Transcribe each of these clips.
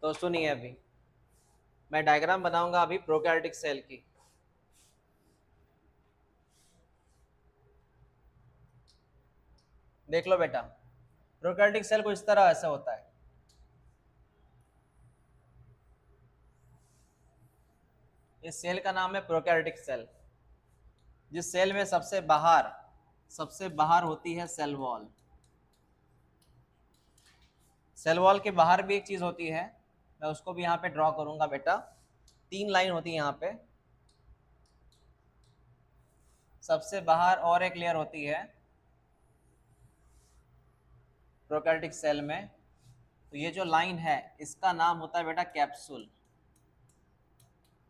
तो सुनिए, अभी मैं डायग्राम बनाऊंगा अभी प्रोकैरियोटिक सेल की। देख लो बेटा, प्रोकैरियोटिक सेल को इस तरह ऐसा होता है। इस सेल का नाम है प्रोकैरियोटिक सेल। जिस सेल में सबसे बाहर होती है सेल वॉल। सेल वॉल के बाहर भी एक चीज होती है, मैं उसको भी यहाँ पे ड्रॉ करूंगा बेटा। 3 लाइन होती है यहाँ पे, सबसे बाहर और एक लेयर होती है प्रोकैरियोटिक सेल में। तो ये जो लाइन है इसका नाम होता है बेटा कैप्सूल।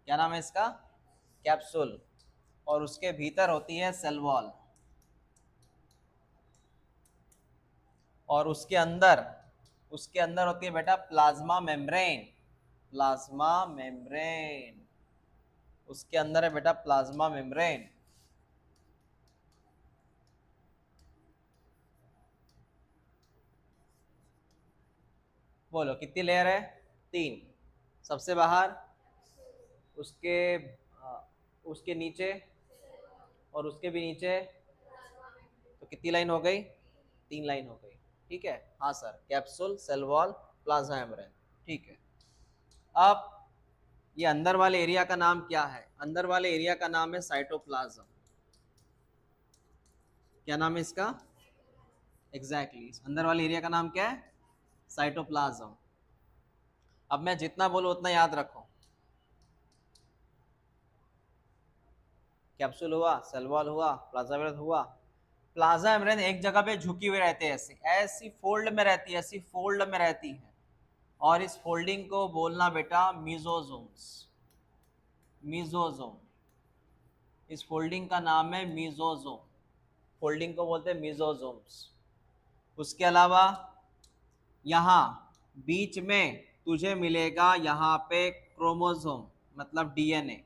क्या नाम है इसका? कैप्सूल। और उसके भीतर होती है सेल वॉल, और उसके अंदर होती है बेटा प्लाज्मा मेम्ब्रेन। प्लाज्मा मेम्ब्रेन, उसके अंदर है बेटा प्लाज्मा मेम्ब्रेन। बोलो कितनी लेयर है? 3। सबसे बाहर, उसके उसके नीचे, और उसके भी नीचे। तो कितनी लाइन हो गई? 3 लाइन हो गई। ठीक है, हाँ sir, capsule, cell wall, plasma membrane. ठीक है। अब ये अंदर वाले एरिया का नाम क्या है? अंदर वाले एरिया का नाम है साइटोप्लाज्म। क्या नाम है इसका? एग्जैक्टली, अंदर वाले एरिया का नाम क्या है? साइटोप्लाज्म। अब मैं जितना बोलूं उतना याद रखो। कैप्सूल हुआ, सेल वॉल हुआ, प्लाज्मा मेम्ब्रेन हुआ। प्लाज्मा मेम्ब्रेन एक जगह पे झुकी हुई रहती है, ऐसी ऐसी फोल्ड में रहती है, ऐसी फोल्ड में रहती है। और इस फोल्डिंग को बोलना बेटा मीजोजोम्स। मीजोजोम, इस फोल्डिंग का नाम है मीजोजोम। फोल्डिंग को बोलते हैं मीजोजोम्स। उसके अलावा यहाँ बीच में तुझे मिलेगा यहाँ पे क्रोमोसोम, मतलब डीएनए।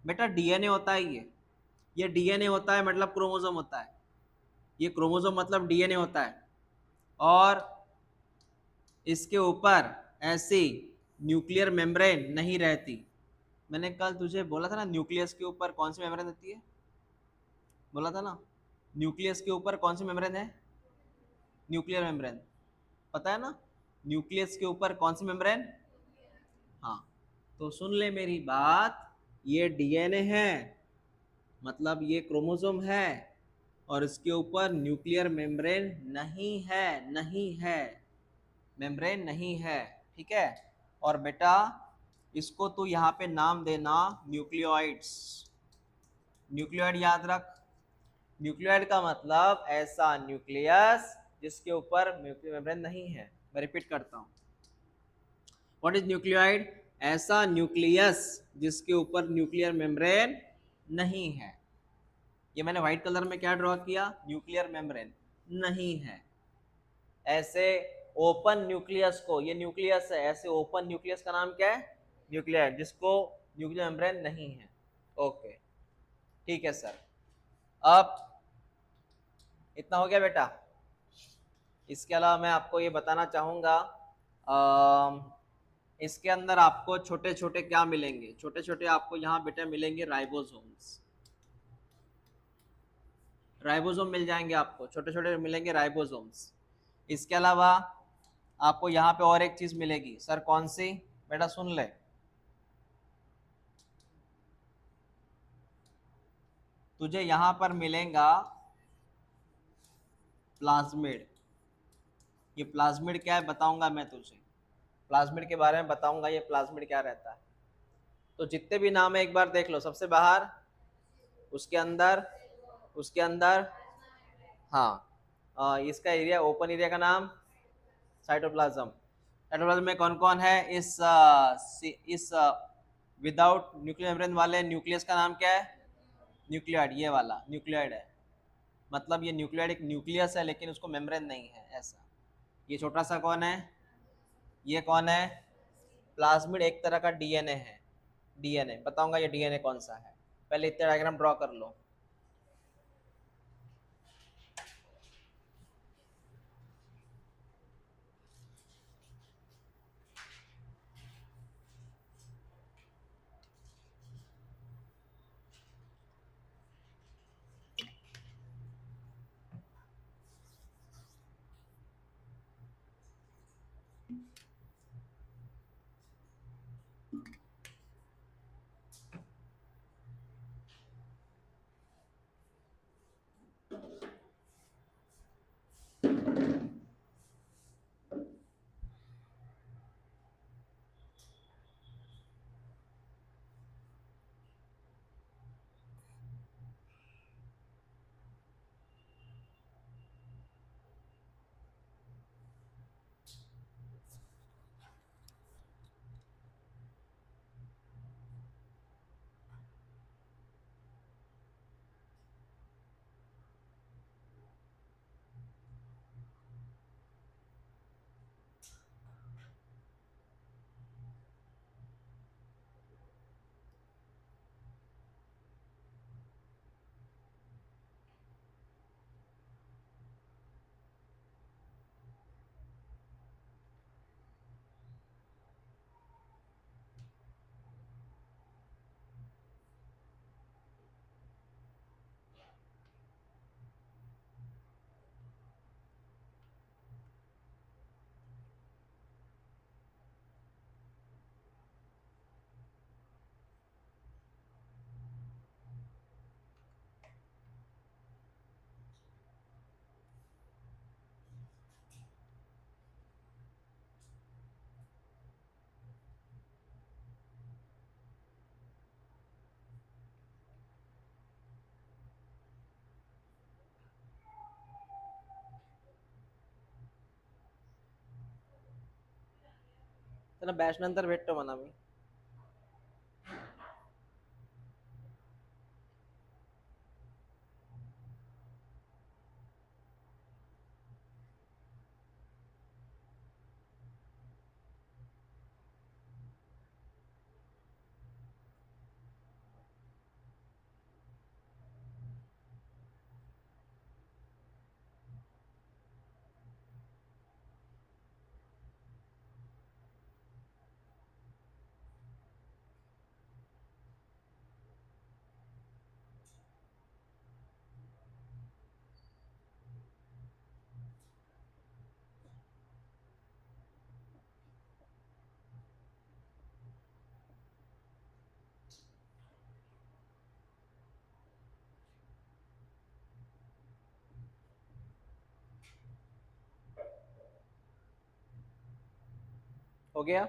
बेटा डीएनए होता है ये डीएनए होता है मतलब क्रोमोसोम होता है। ये क्रोमोसोम मतलब डीएनए होता है। और इसके ऊपर ऐसी न्यूक्लियर मेम्ब्रेन नहीं रहती। मैंने कल तुझे बोला था ना, न्यूक्लियस के ऊपर कौन सी मेम्ब्रेन रहती है? बोला था ना, न्यूक्लियस के ऊपर कौन सी मेम्ब्रेन है? Nuclear membrane. पता है ना, न्यूक्लियस के ऊपर कौन सी मेम्ब्रेन? हाँ, तो सुन ले मेरी बात, ये डीएनए है, मतलब ये क्रोमोसोम है, और इसके ऊपर न्यूक्लियर मेम्ब्रेन नहीं है, नहीं है, मेम्ब्रेन नहीं है। ठीक है। और बेटा इसको तू यहाँ पे नाम देना न्यूक्लियोइड्स। न्यूक्लियोइड याद रख। न्यूक्लियोइड का मतलब ऐसा न्यूक्लियस जिसके ऊपर न्यूक्लियर मेम्ब्रेन नहीं है। मैं रिपीट करता हूँ, व्हाट इज न्यूक्लियोइड? ऐसा न्यूक्लियस जिसके ऊपर न्यूक्लियर मेम्ब्रेन नहीं है। ये मैंने व्हाइट कलर में क्या ड्रॉ किया? न्यूक्लियर मेम्ब्रेन नहीं है। ऐसे ओपन न्यूक्लियस को, ये न्यूक्लियस है, ऐसे ओपन न्यूक्लियस का नाम क्या है? न्यूक्लियर, जिसको न्यूक्लियर मेम्ब्रेन नहीं है। ओके, ठीक है सर। अब इतना हो गया बेटा। इसके अलावा मैं आपको ये बताना चाहूंगा, इसके अंदर आपको छोटे छोटे क्या मिलेंगे? छोटे छोटे आपको यहाँ बेटा मिलेंगे राइबोसोम्स। राइबोसोम मिल जाएंगे आपको, छोटे छोटे मिलेंगे राइबोसोम्स। इसके अलावा आपको यहाँ पे और एक चीज मिलेगी सर, कौन सी? बेटा सुन ले, तुझे यहाँ पर मिलेगा प्लाज्मिड। ये प्लाज्मिड क्या है बताऊंगा मैं तुझे, प्लाज्मिड के बारे में बताऊंगा, ये प्लाज्मिड क्या रहता है। तो जितने भी नाम है एक बार देख लो, सबसे बाहर, उसके अंदर, उसके अंदर, हाँ, इसका एरिया, ओपन एरिया का नाम साइटोप्लाज्म। साइटोप्लाज्म में कौन कौन है? इस विदाउट न्यूक्लियर मेम्ब्रेन वाले न्यूक्लियस का नाम क्या है? न्यूक्लियोइड। ये वाला न्यूक्लियोइड है, मतलब ये न्यूक्लियोइड एक न्यूक्लियस है लेकिन उसको मेम्ब्रेन नहीं है, ऐसा। ये छोटा सा कौन है? ये कौन है? प्लाज्मिड एक तरह का डीएनए है। डीएनए बताऊंगा ये डीएनए कौन सा है, पहले इतना डायग्राम ड्रॉ कर लो। त्यांना बॅच नंतर भेटतो म्हणा मी. हो गया.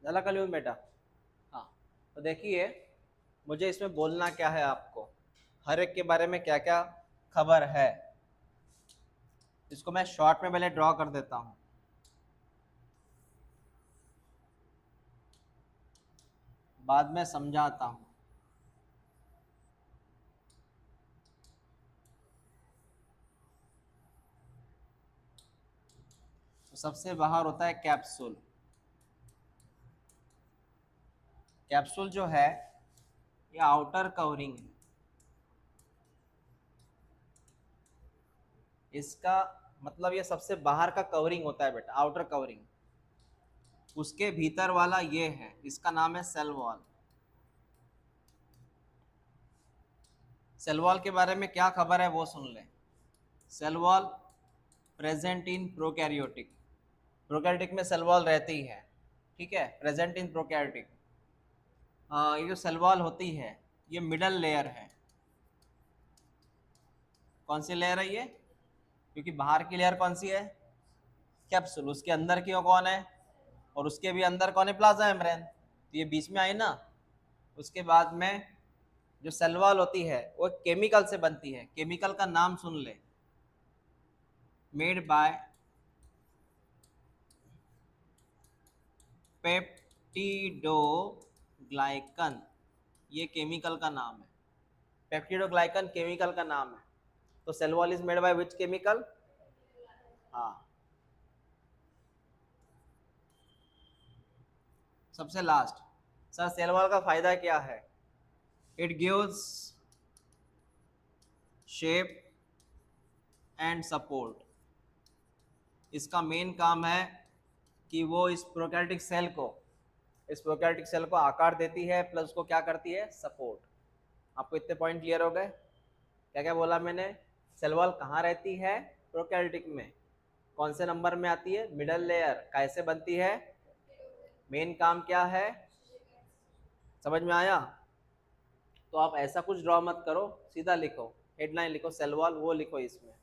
झाला का लिहून बेटा? हाँ, तो देखिए मुझे इसमें बोलना क्या है आपको, हर एक के बारे में क्या क्या खबर है. इसको मैं शॉर्ट में पहले ड्रॉ कर देता हूँ. बाद में समझाता हूँ. तो सबसे बाहर होता है कैप्सूल. कैप्सूल जो है ये आउटर कवरिंग है. इसका मतलब ये सबसे बाहर का कवरिंग होता है बेटा, आउटर कवरिंग. उसके भीतर वाला ये है, इसका नाम है सेल वॉल. सेल वॉल के बारे में क्या खबर है वो सुन ले. Cell wall present in prokaryotic. Prokaryotic में सेल वॉल रहती है, ठीक है, प्रेजेंट इन प्रोकैरियोटिक. ये जो सेल वॉल होती है ये मिडल लेयर है. कौन सी लेयर है ये? क्योंकि बाहर की लेयर कौन सी है? कैप्सूल. उसके अंदर की वो कौन है? और उसके भी अंदर कौन है? Plasma membrane. तो ये बीच में आई ना. उसके बाद में जो सेल वॉल होती है वो केमिकल से बनती है. केमिकल का नाम सुन ले, मेड बाय पेप्टिडोग्लाइकन. ये केमिकल का नाम है. पेप्टिडोग्लाइकन केमिकल का नाम है. तो cell wall is made by which chemical? हाँ. सबसे लास्ट, सर सेल वॉल का फायदा क्या है? It gives shape and support. इसका मेन काम है कि वो इस प्रोकैरियोटिक सेल को, इस प्रोकैरियोटिक सेल को आकार देती है, प्लस उसको क्या करती है? सपोर्ट. आपको इतने पॉइंट क्लियर हो गए? क्या क्या बोला मैंने? सेल वॉल कहाँ रहती है? प्रोकैरियोटिक में. कौन से नंबर में आती है? Middle layer. कैसे बनती है? मेन काम क्या है? समझ में आया? तो आप ऐसा कुछ ड्रॉ मत करो, सीधा लिखो, हेडलाइन लिखो सेल वॉल, वो लिखो, इसमें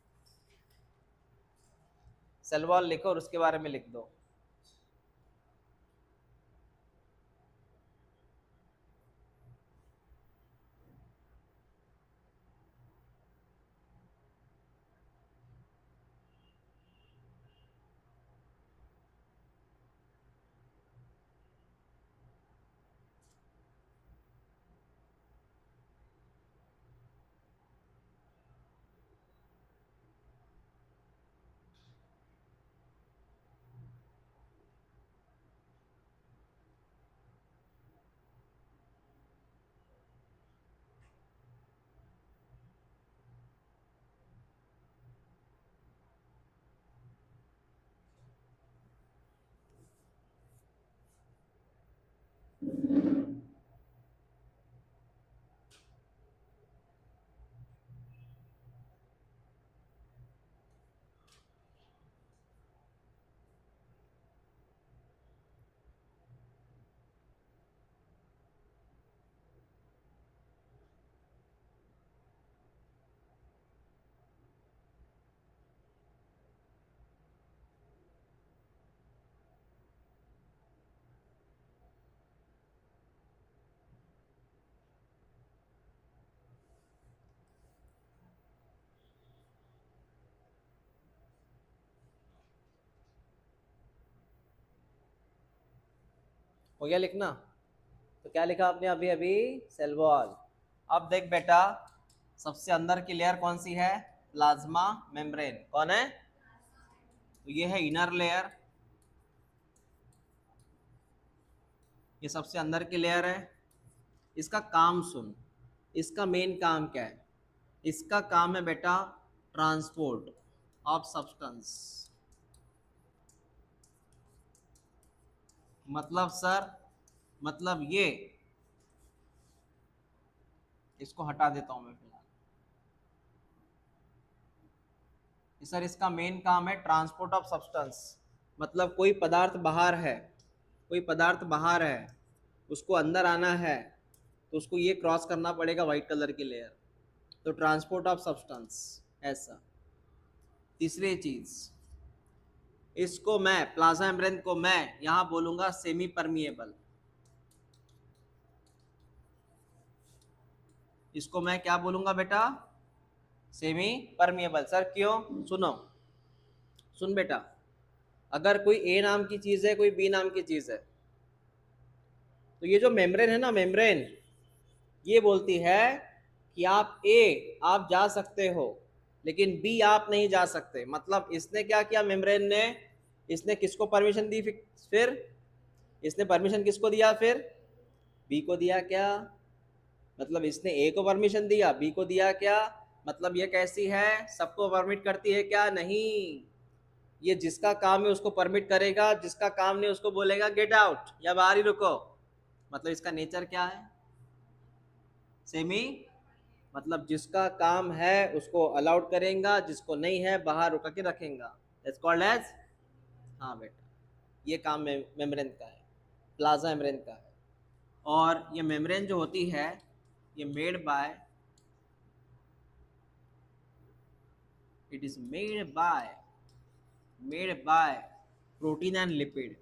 सेल वॉल लिखो और उसके बारे में लिख दो. हो गया लिखना? तो क्या लिखा आपने अभी अभी? Cell wall. अब देख बेटा, सबसे अंदर की लेयर कौन सी है? Plasma membrane. कौन है? तो ये है इनर लेयर, ये सबसे अंदर की लेयर है। इसका काम सुन, इसका मेन काम क्या है? इसका काम है बेटा ट्रांसपोर्ट ऑफ सब्सटेंस। मतलब सर, मतलब ये, इसको हटा देता हूं मैं फिलहाल। सर इसका मेन काम है ट्रांसपोर्ट ऑफ सब्सटेंस। मतलब कोई पदार्थ बाहर है, कोई पदार्थ बाहर है, उसको अंदर आना है, तो उसको ये क्रॉस करना पड़ेगा वाइट कलर की लेयर। तो ट्रांसपोर्ट ऑफ सब्सटेंस ऐसा। तीसरी चीज, इसको मैं प्लाज्मा मेम्ब्रेन को मैं यहां बोलूंगा सेमी परमिएबल। इसको मैं क्या बोलूंगा बेटा? Semi permeable. सर क्यों? सुनो, सुन बेटा, अगर कोई ए नाम की चीज है, कोई बी नाम की चीज है, तो ये जो मेम्ब्रेन है ना, मेम्ब्रेन ये बोलती है कि आप ए आप जा सकते हो, लेकिन बी आप नहीं जा सकते। मतलब इसने क्या किया मेम्ब्रेन ने? इसने किसको परमिशन दी? फिर इसने परमिशन किसको दिया? फिर बी को दिया क्या? मतलब इसने ए को परमिशन दिया, बी को दिया क्या? मतलब ये कैसी है? सबको परमिट करती है क्या? नहीं, ये जिसका काम है उसको परमिट करेगा, जिसका काम नहीं उसको बोलेगा गेट आउट या बाहर ही रुको। मतलब इसका नेचर क्या है? सेमी। मतलब जिसका काम है उसको अलाउड करेगा, जिसको नहीं है बाहर रुका के रखेगा। दैट्स कॉल्ड एज, हाँ बेटा, ये काम मेम्ब्रेन का है, प्लाज्मा मेम्ब्रेन का है। और ये मेम्ब्रेन जो होती है, ये it is made bye protein and lipid.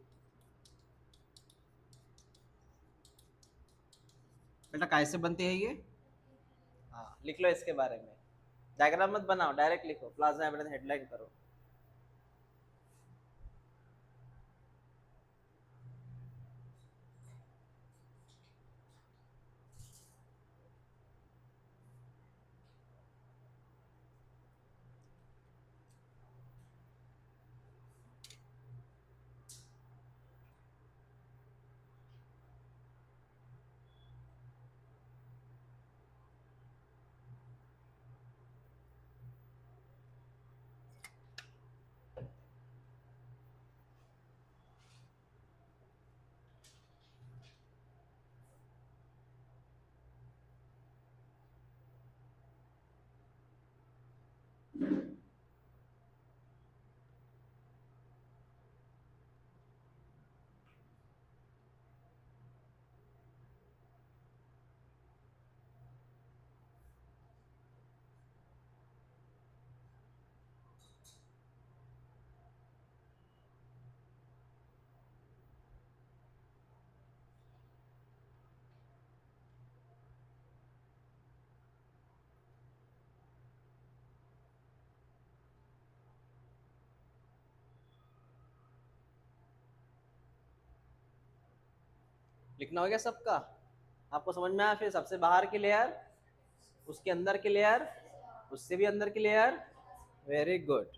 बेटा कैसे बनते हैं ये? हाँ लिख लो इसके बारे में, डायग्राम मत बनाओ, डायरेक्ट लिखो, प्लाज्मा मेम्ब्रेन हेडलाइन करो। लिखना हो गया सबका? आपको समझ में आया? फिर सबसे बाहर की लेयर, उसके अंदर की लेयर, उससे भी अंदर की layer. Very good,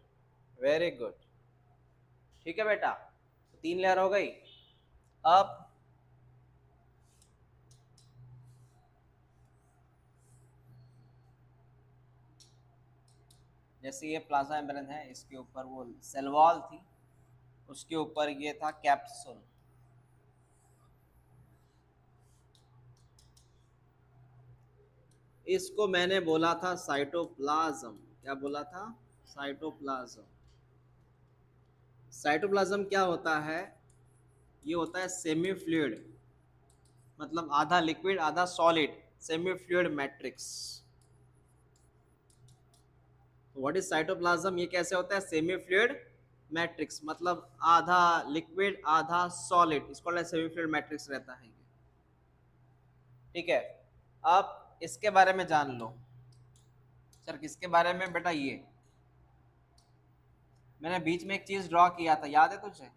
very good. ठीक है बेटा, तो 3 लेयर हो गई। अब जैसे ये प्लाज्मा मेम्ब्रेन है, इसके ऊपर वो सेल वॉल थी, उसके ऊपर ये था कैप्सूल। इसको मैंने बोला था साइटोप्लाज्म। क्या बोला था? साइटोप्लाज्म। साइटोप्लाज्म क्या होता है? ये होता है सेमी फ्लूइड, मतलब आधा लिक्विड आधा solid, semi fluid matrix. What is cytoplasm? ये कैसे होता है? सेमी फ्लूइड मैट्रिक्स, मतलब आधा लिक्विड आधा सॉलिड, इसको सेमी फ्लूइड मैट्रिक्स रहता है। ठीक है, अब इसके बारे में जान लो। सर किसके बारे में बेटा? ये मैंने बीच में एक चीज ड्रॉ किया था, याद है तुझे?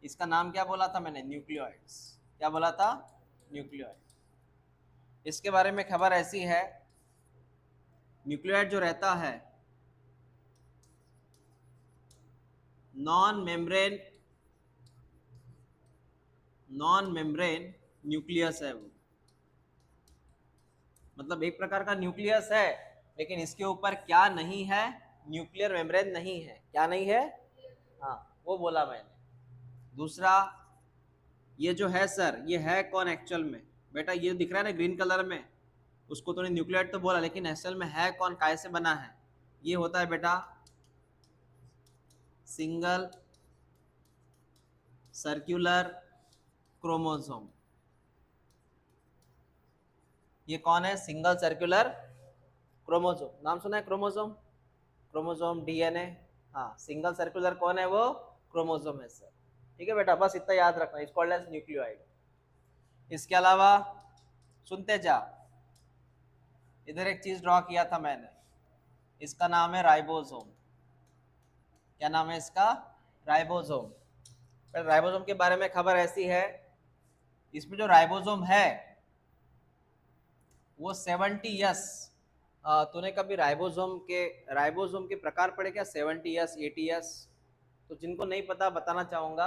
इसका नाम क्या बोला था मैंने? न्यूक्लियोइड्स। क्या बोला था? न्यूक्लियोइड। इसके बारे में खबर ऐसी है, न्यूक्लियोइड जो रहता है नॉन मेम्ब्रेन न्यूक्लियस है वो, मतलब एक प्रकार का न्यूक्लियस है, लेकिन इसके ऊपर क्या नहीं है? न्यूक्लियर मेम्ब्रेन नहीं है। क्या नहीं है? हाँ, वो बोला मैंने। दूसरा, ये जो है सर, ये है कौन एक्चुअल में? बेटा ये दिख रहा है ना ग्रीन कलर में, उसको तूने न्यूक्लियोइड तो बोला, लेकिन एक्चुअल में है कौन, काय से बना है? ये होता है बेटा सिंगल सर्कुलर क्रोमोसोम। ये कौन है? Single circular chromosome. नाम सुना है क्रोमोसोम? Chromosome, DNA. हाँ, सिंगल सर्कुलर कौन है वो? क्रोमोसोम है सर। ठीक है बेटा, बस इतना याद रखना, इज कॉल्ड एज न्यूक्लियोइड। इसके अलावा सुनते जा, इधर एक चीज ड्रॉ किया था मैंने, इसका नाम है राइबोसोम। क्या नाम है इसका? राइबोसोम। पर राइबोसोम के बारे में खबर ऐसी है, इसमें जो राइबोसोम है वो 70 तूने कभी राइबोसोम के प्रकार पढ़े क्या? 70 80? तो जिनको नहीं पता बताना चाहूंगा,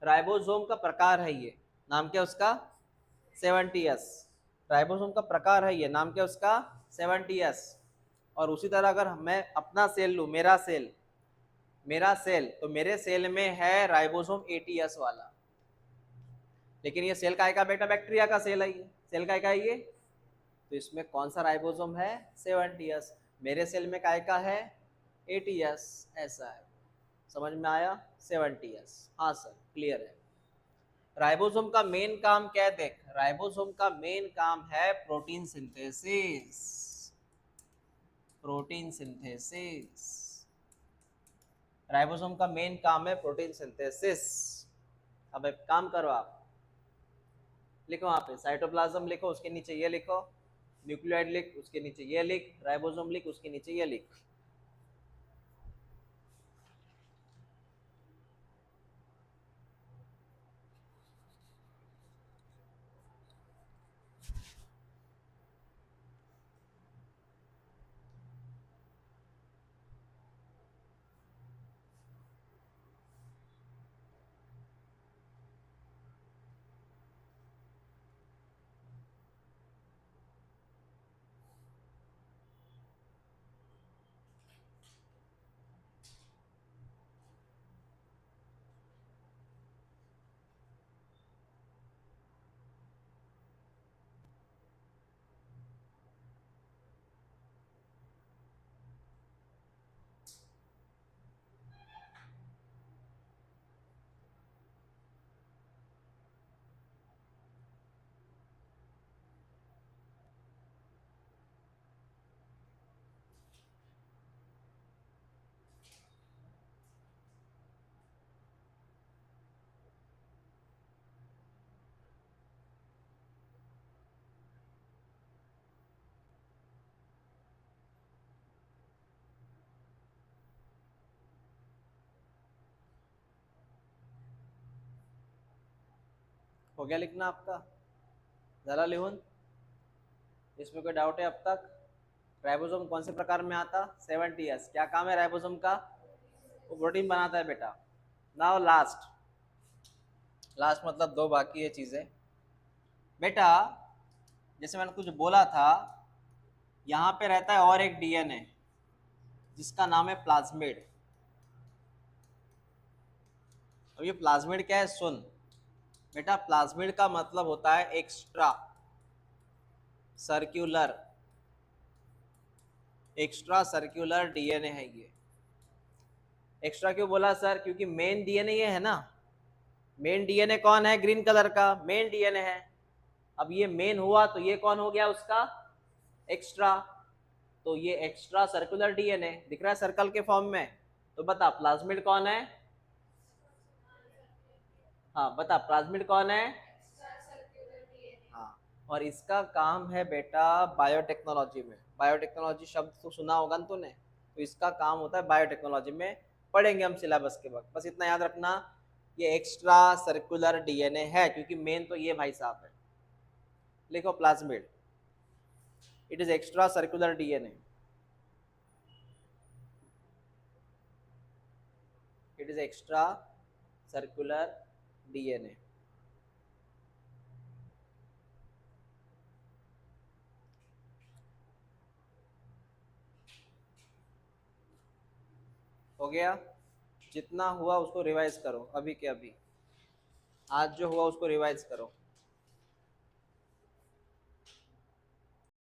राइबोसोम का प्रकार है ये। नाम क्या उसका? 70। राइबोसोम का प्रकार है ये, नाम क्या उसका? 70। और उसी तरह अगर मैं अपना सेल लूँ, मेरा सेल, तो मेरे सेल में है राइबोसोम 80 वाला। लेकिन ये सेल काय का बेटा? बैक्टीरिया का सेल है ये। सेल काय का है ये? तो इसमें कौन सा राइबोसोम है? 70। मेरे सेल में काय का है? 80। ऐसा है। समझ में आया? 70। हाँ सर, क्लियर है। राइबोसोम का मेन काम क्या है? देख, राइबोसोम का मेन काम है protein synthesis. Protein synthesis, ribosome का मेन काम है प्रोटीन सिंथेसिस। अब एक काम करो, आप लिखो वहां पे साइटोप्लाज्म लिखो, उसके नीचे ये लिखो, न्यूक्लियोइड लिख, उसके नीचे ये लिख, राइबोसोम लिख, उसके नीचे ये लिख। हो गया लिखना आपका? जरा लिहून, इसमें कोई डाउट है अब तक? राइबोसोम कौन से प्रकार में आता? 70। क्या काम है राइबोसोम का? वो प्रोटीन बनाता है बेटा। नाउ लास्ट, लास्ट मतलब दो बाकी है चीजें बेटा। जैसे मैंने कुछ बोला था, यहाँ पे रहता है और एक डीएनए जिसका नाम है प्लाज्मिड। अब ये प्लाज्मिड क्या है? सुन बेटा, प्लाज्मिड का मतलब होता है एक्स्ट्रा सर्क्यूलर, डीएनए है ये। एक्स्ट्रा क्यों बोला सर? क्योंकि मेन डीएनए ये है ना। मेन डीएनए कौन है? ग्रीन कलर का मेन डीएनए है। अब ये मेन हुआ तो ये कौन हो गया उसका? एक्स्ट्रा। तो ये एक्स्ट्रा सर्कुलर डीएनए दिख रहा है सर्कल के फॉर्म में। तो बता प्लाज्मिड कौन है? हाँ बता, प्लाज्मिड कौन है? हाँ, और इसका काम है बेटा बायोटेक्नोलॉजी में। बायोटेक्नोलॉजी शब्द तो सुना होगा ना तूने? तो इसका काम होता है बायोटेक्नोलॉजी में, पढ़ेंगे हम सिलेबस के वक्त। बस इतना याद रखना, ये एक्स्ट्रा सर्कुलर डीएनए है, क्योंकि मेन तो ये भाई साहब है। लिखो plasmid, it is extra circular DNA, it is extra circular DNA. हो गया? जितना हुआ उसको रिवाइज करो, अभी के अभी, आज जो हुआ उसको रिवाइज करो।